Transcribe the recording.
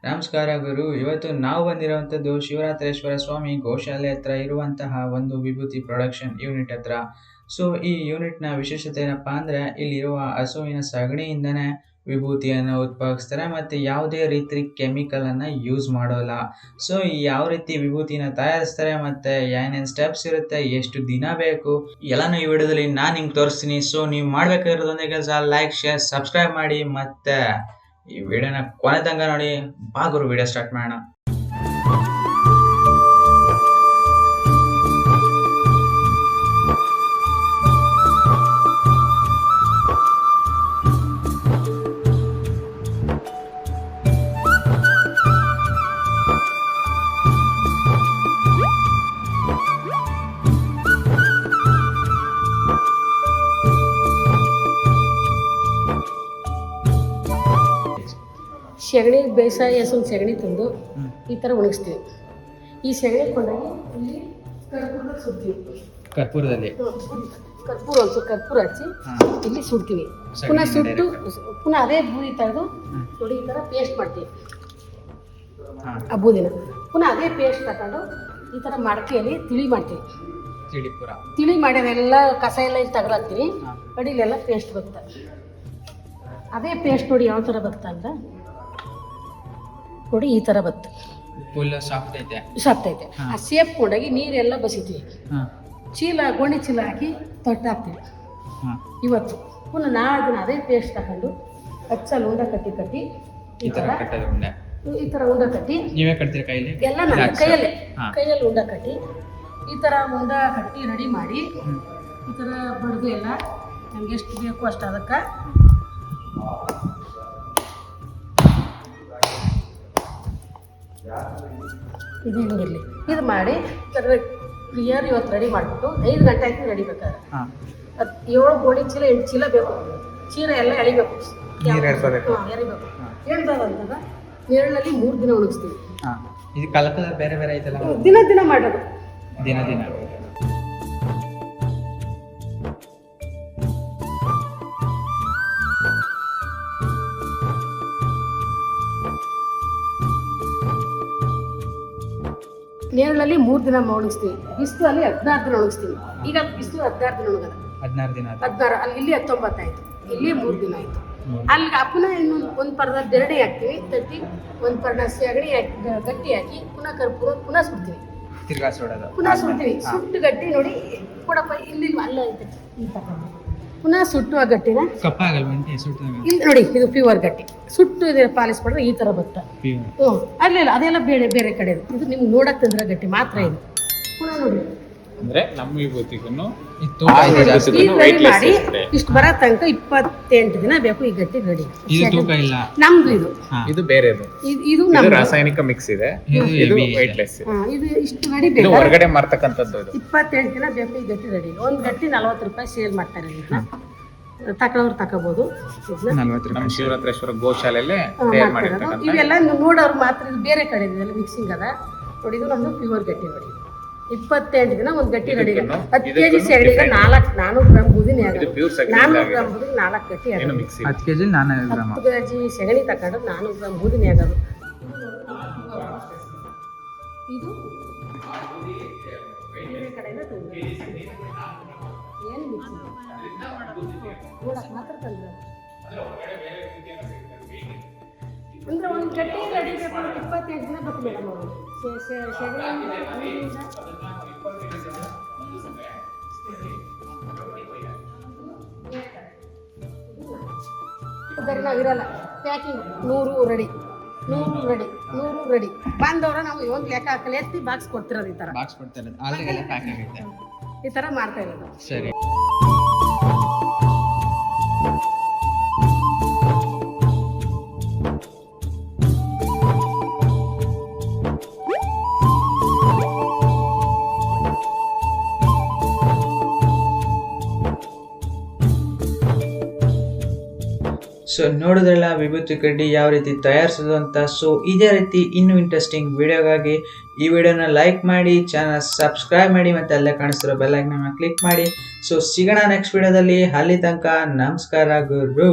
ನಮಸ್ಕಾರ ಗುರು. ಇವತ್ತು ನಾವು ಬಂದಿರುವಂಥದ್ದು ಶಿವರಾತ್ರೇಶ್ವರ ಸ್ವಾಮಿ ಗೋಶಾಲೆ ಹತ್ರ ಇರುವಂತಹ ಒಂದು ವಿಭೂತಿ ಪ್ರೊಡಕ್ಷನ್ ಯೂನಿಟ್ ಹತ್ರ. ಸೊ ಈ ಯೂನಿಟ್ನ ವಿಶೇಷತೆ ಏನಪ್ಪಾ ಅಂದರೆ, ಇಲ್ಲಿರುವ ಹಸುವಿನ ಸಗಣಿಯಿಂದನೇ ವಿಭೂತಿಯನ್ನು ಉತ್ಪಾದಿಸ್ತಾರೆ ಮತ್ತು ಯಾವುದೇ ರೀತಿ ಕೆಮಿಕಲನ್ನು ಯೂಸ್ ಮಾಡೋಲ್ಲ. ಸೊ ಯಾವ ರೀತಿ ವಿಭೂತಿನ ತಯಾರಿಸ್ತಾರೆ ಮತ್ತು ಏನೇನು ಸ್ಟೆಪ್ಸ್ ಇರುತ್ತೆ, ಎಷ್ಟು ದಿನ ಬೇಕು, ಎಲ್ಲನೂ ಈ ವಿಡಿಯೋದಲ್ಲಿ ನಾನು ನಿಮ್ಗೆ ತೋರಿಸ್ತೀನಿ. ಸೊ ನೀವು ಮಾಡಬೇಕಾಗಿರೋದೊಂದೇ ಕೆಲಸ, ಲೈಕ್, ಶೇರ್, ಸಬ್ಸ್ಕ್ರೈಬ್ ಮಾಡಿ ಮತ್ತು ಈ ವಿಡಿಯೋನ ಕೊನೆ ತನಕ ನೋಡಿ. ಬಾ ಗುರು, ವಿಡಿಯೋ ಸ್ಟಾರ್ಟ್ ಮಾಡೋಣ. ಸಗಣಿ ಬೇಸಾಯ ಹಸುವಿನ ಸಗಣಿ ತಂದು ಈ ಥರ ಒಣಗಿಸ್ತೀವಿ. ಈ ಸಗಣಿ ಕೊಂಡೋಗಿ ಇಲ್ಲಿ ಕರ್ಪೂರದಲ್ಲಿ ಸುಡ್ತೀವಿ. ಕರ್ಪೂರದಲ್ಲಿ ಕರ್ಪೂರ ಹಚ್ಚಿ ಇಲ್ಲಿ ಸುಡ್ತೀವಿ. ಪುನಃ ಸುಟ್ಟು ಪುನಃ ಅದೇ ಬೂದಿ ತೆಗೆದು ನೋಡಿ ಈ ಥರ ಪೇಸ್ಟ್ ಮಾಡ್ತೀವಿ. ಆ ಬೂದಿನ ಪುನಃ ಅದೇ ಪೇಸ್ಟ್ ತಗೊಂಡು ಈ ಥರ ಮಡಕೆಯಲ್ಲಿ ತಿಳಿ ಮಾಡ್ತೀವಿ. ತಿಳಿ ಮಾಡಿದೆಲ್ಲ ಕಸ ಎಲ್ಲ ಇಲ್ಲಿ ತೆಗೆದಾಕ್ತೀವಿ. ಅಡಿಲೆಲ್ಲ ಪೇಸ್ಟ್ ಬರುತ್ತೆ. ಅದೇ ಪೇಸ್ಟ್ ನೋಡಿ ಯಾವ ಥರ ಬರುತ್ತೆ ಅಂದ್ರೆ, ನೋಡಿ ಈ ಥರ ಬರುತ್ತೆ. ಫುಲ್ ಸಾಫ್ಟ್ ಐತೆ. ಆ ಸೇಪ್ ಕೊಂಡೋಗಿ ನೀರೆಲ್ಲ ಬಸಿತೀವಿ. ಗೋಣಿ ಚೀಲ ಹಾಕಿ ತೊಟ್ಟಾಕ್ತೀವಿ. ಇವತ್ತು ಪುನಃ ನಾಳೆ ದಿನ ಅದೇ ಪೇಸ್ಟ್ ತಗೊಂಡು ಹಚ್ಚಲ್ಲಿ ಉಂಡ ಕಟ್ಟಿ ಈ ಥರ ಉಂಡ ಕಟ್ಟಿ ನೀವೇ ಕಟ್ತೀರಿ ಕೈಯಲ್ಲಿ? ಎಲ್ಲ ನಾನು ಕೈಯಲ್ಲಿ ಉಂಡ ಕಟ್ಟಿ ಈ ಥರ ಉಂಡ ಕಟ್ಟಿ ರೆಡಿ ಮಾಡಿ ಈ ಥರ ಬಡ್ದು ಎಲ್ಲ ನಮ್ಗೆ ಎಷ್ಟು ಬೇಕು ಅಷ್ಟು ಅದಕ್ಕೆ ಇದು ಹಿಂಗಿರಲಿ ಇದು ಮಾಡಿ ಕ್ಲಿಯರ್ ಇವತ್ತು ರೆಡಿ ಮಾಡಿಬಿಟ್ಟು 5 ಗಂಟೆ ಆಯ್ತು ರೆಡಿ ಬೇಕಾದ್ರೆ. 7 ಗೋಣಿ ಚೀಲ 8 ಚೀಲ ಬೇಕು. ಚೀಲ ಎಲ್ಲ ಎಳಿಬೇಕು, ಎರಿಬೇಕು. ಎಳ್ದಂದಾಗ ನೆರಳಲ್ಲಿ 3 ದಿನ ಒಣಗಿಸ್ತೀವಿ. ಇದು ಕಲರ್ ಬೇರೆ ಬೇರೆ ಐತಲ್ಲ, ದಿನ ಮಾಡೋದು. ದಿನ ನೇರಳಲ್ಲಿ 3 ದಿನ ಒಣಗಿಸ್ತೀವಿ. ಬಿಸಿಲಲ್ಲಿ 16 ದಿನ ಒಣಗಿಸ್ತೀವಿ. ಈಗ ಬಿಸಿಲು 16 ದಿನ ಒಣಗದ. 16 ಅಲ್ಲಿ ಇಲ್ಲಿ 19 ಆಯ್ತು, ಇಲ್ಲಿ 3 ದಿನ ಆಯ್ತು. ಅಲ್ಲಿಗೆ ಪುನಃ ಇನ್ನೊಂದು ಒಂದು ಪರ್ದ ಬೆರಡಿ ಹಾಕ್ತೀವಿ, ತಟ್ಟಿ ಒಂದು ಪರ್ದ ಸಗಣಿ ಹಾಕಿ ಗಟ್ಟಿ ಹಾಕಿ ಪುನಃ ಕರ್ಪೂರ ಪುನಃ ಸುಡ್ತೀವಿ. ಪುನಃ ಸುಡ್ತೀವಿ. ಸುಟ್ಟು ಗಟ್ಟಿ ನೋಡಿ ಕೊಡಪ್ಪ ಇಲ್ಲಿ ಅಲ್ಲ ಐತೆ ಈ ತಗೊಂಡು ಪುನಃ ಸುಟ್ಟು ಆ ಗಟ್ಟಿನ ಇಲ್ಲಿ ನೋಡಿ, ಇದು ಪ್ಯೂರ್ ಗಟ್ಟಿ. ಸುಟ್ಟು ಇದು ಪಾಲಿಸ್ ಮಾಡಿದ್ರೆ ಈ ಥರ ಬರುತ್ತೆ. ಅಲ್ಲ ಅದೆಲ್ಲ ಬೇರೆ ಕಡೆ. ಇದು ನಿಮ್ಗೆ ನೋಡಕ್ ತಂದ್ರೆ ಗಟ್ಟಿ ಮಾತ್ರ. ಇದು ಪುನಃ ನೋಡಿ ಅಂದ್ರೆ ನಮ್ಮ ವಿಭೂತಿಗೂ ರೆಡಿ ಮಾಡಿ ಇಷ್ಟು ಬರೋ ತನಕ 28 ದಿನ ಬೇಕು. ಈ ಗಟ್ಟಿ ರೆಡಿ ನಮ್ದು. ಇದು ಬೇರೆದು, ಇದು ರಾಸಾಯನಿಕ ಮಿಕ್ಸ್ ಇದೆ. ಇದು ವೆಯ್ಟ್ಲೆಸ್. ಇದು ಇಷ್ಟು ರೆಡಿ ಬೇಕು. ಹೊರಗಡೆ ಮಾರ್ತಕ್ಕಂಥದ್ದು. 28 ದಿನ ಬೇಕು ಈ ಗಟ್ಟಿ ರೆಡಿ. ಒಂದು ಗಟ್ಟಿ 40 ರೂಪಾಯಿ ಸೇಲ್ ಮಾಡ್ತಾರೆ. ತಗೊಳ್ಳೋರು ತಗೋಬಹುದು. ನಮ್ಮ ಶಿವರಾತ್ರೇಶ್ವರ ಗೋಶಾಲೆಯಲ್ಲೇ ಇವೆಲ್ಲ ನೋಡೋರು ಮಾತ್ರ. ಇದು ಬೇರೆ ಕಡೆ ಇದೆಲ್ಲ ಮಿಕ್ಸಿಂಗ್ ಅದ ನೋಡಿ. ಇದು ನಮ್ದು ಪ್ಯೂರ್ ಗಟ್ಟಿ ನೋಡಿ. 28 ದಿನ ಒಂದು ಗಟ್ಟಿ ರೆಡಿ. 10 kg ಸಗಣಿಗೆ 400 ಗ್ರಾಮ್ ಬೂದಿನೇ ಆಗೋದು. 400 ಗ್ರಾಮ್ ಬೂದಿಗೆ 4 ಗಟ್ಟಿ ಆಗೋದು. 10 kg 400 kg ಸಗಣಿ ತಗೊಂಡು 400 ಗ್ರಾಮ್ ಬೂದಿನೇ ಆಗೋದು. ಇದು ಬೇರೆ ಕಡೆಯಿಂದ ಏನು ಮಿಕ್ಸ್ ನೋಡಕ್ಕೆ ಮಾತ್ರ ತಂದ್ರೆ ಅಂದ್ರೆ ಒಂದು ಗಟ್ಟಿ ರೆಡಿ ಬೇಕು ಅಂದ್ರೆ 28 ದಿನ ಬೇಕು ಮೇಡಮ್ ಅವರು. ನಾವಿರಲ್ಲ ಪ್ಯಾಕಿಂಗ್ 100 ರೆಡಿ ಬಂದವ್ರ ನಾವು ಒಂದು ಲೆಕ್ಕ ಹಾಕಲಿ ಎತ್ತಿ ಬಾಕ್ಸ್ ಕೊಡ್ತಿರೋದು. ಈ ಥರ ಮಾಡ್ತಾ ಇರೋದು. ಸರಿ. ಸೊ ನೋಡಿದ್ರಲ್ಲ ವಿಭೂತಿ ಕಡ್ಡಿ ಯಾವ ರೀತಿ ತಯಾರಿಸೋದು ಅಂತ. ಸೊ ಇದೇ ರೀತಿ ಇನ್ನೂ ಇಂಟ್ರೆಸ್ಟಿಂಗ್ ವಿಡಿಯೋಗಾಗಿ ಈ ವಿಡಿಯೋನ ಲೈಕ್ ಮಾಡಿ, ಚಾನಲ್ ಸಬ್ಸ್ಕ್ರೈಬ್ ಮಾಡಿ ಮತ್ತು ಅಲ್ಲೇ ಕಾಣಿಸ್ತಿರೋ ಬೆಲ್ ಐಕಾನ್ ಕ್ಲಿಕ್ ಮಾಡಿ. ಸೊ ಸಿಗೋಣ ನೆಕ್ಸ್ಟ್ ವಿಡಿಯೋದಲ್ಲಿ. ಅಲ್ಲಿ ತನಕ ನಮಸ್ಕಾರ ಗುರು.